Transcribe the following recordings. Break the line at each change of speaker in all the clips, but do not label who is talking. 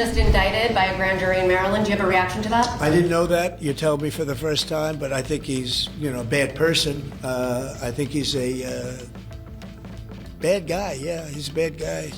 just indicted by a grand jury in Maryland. Do you have a reaction to that?
I didn't know that. You told me for the first time, but I think he's, a bad person. I think he's a bad guy. Yeah, he's a bad guy.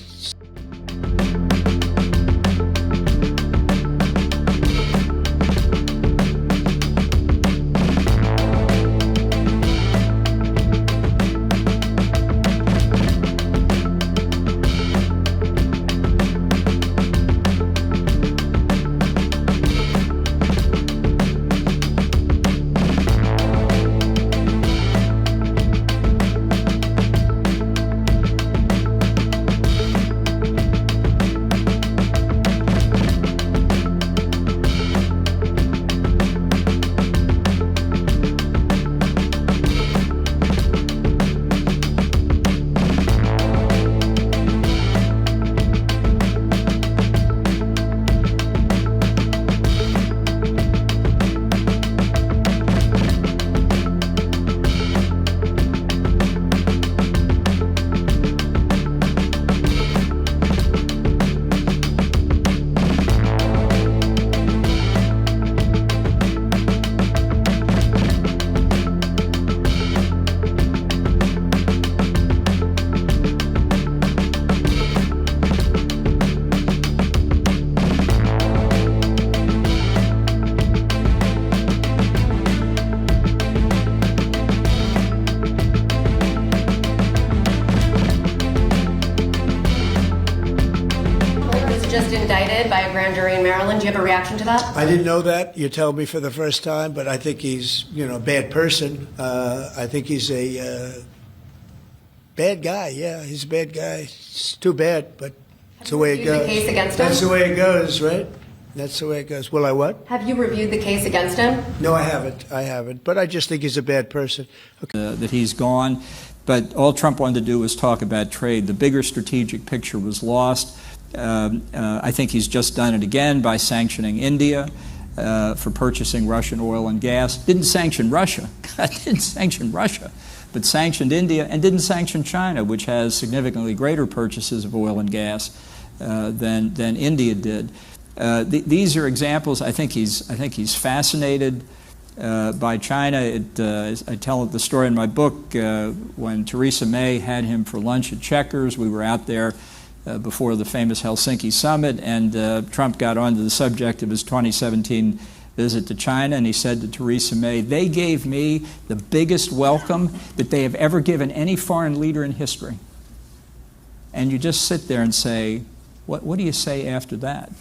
Just indicted by a grand jury in Maryland. Do you have a reaction to that?
I didn't know that. You told me for the first time, but I think he's, a bad person. I think he's a bad guy. Yeah, he's a bad guy. It's too bad, but it's the way it goes.
The case against him?
That's the way it goes, right? That's the way it goes. Will I what?
Have you reviewed the case against him?
No, I haven't. But I just think he's a bad person.
Okay. That he's gone. But all Trump wanted to do was talk about trade. The bigger strategic picture was lost. I think he's just done it again by sanctioning India for purchasing Russian oil and gas. Didn't sanction Russia. Didn't sanction Russia, but sanctioned India and didn't sanction China, which has significantly greater purchases of oil and gas than India did. These are examples. I think he's fascinated by China. I tell the story in my book when Theresa May had him for lunch at Checkers. We were out there before the famous Helsinki summit, and Trump got onto the subject of his 2017 visit to China, and he said to Theresa May, "They gave me the biggest welcome that they have ever given any foreign leader in history." And you just sit there and say, what do you say after that?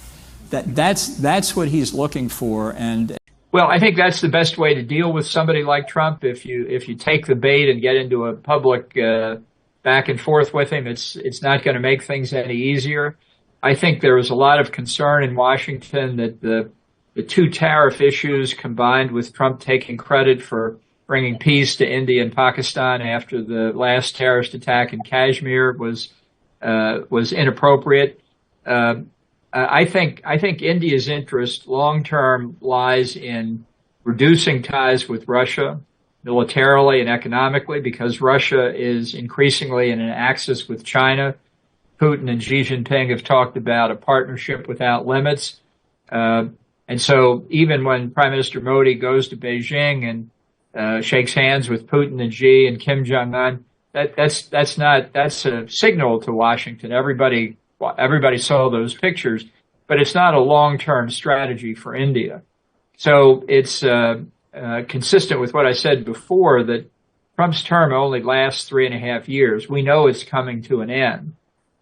That's what he's looking for. And
well, I think that's the best way to deal with somebody like Trump. If you take the bait and get into a public back and forth with him, it's not going to make things any easier. I think there was a lot of concern in Washington that the two tariff issues combined with Trump taking credit for bringing peace to India and Pakistan after the last terrorist attack in Kashmir was inappropriate. I think India's interest long term lies in reducing ties with Russia militarily and economically, because Russia is increasingly in an axis with China. Putin and Xi Jinping have talked about a partnership without limits. And so even when Prime Minister Modi goes to Beijing and shakes hands with Putin and Xi and Kim Jong-un, that's a signal to Washington. Everybody saw those pictures, but it's not a long-term strategy for India. So it's consistent with what I said before, that Trump's term only lasts 3.5 years. We know it's coming to an end.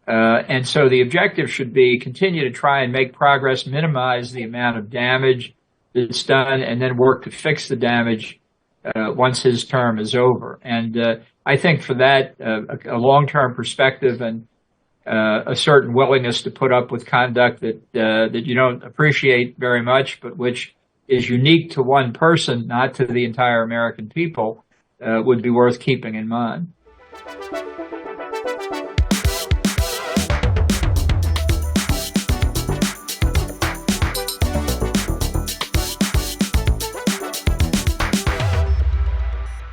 And so the objective should be continue to try and make progress, minimize the amount of damage that's done, and then work to fix the damage once his term is over. And I think for that, a long-term perspective and a certain willingness to put up with conduct that you don't appreciate very much, but which is unique to one person, not to the entire American people, would be worth keeping in mind.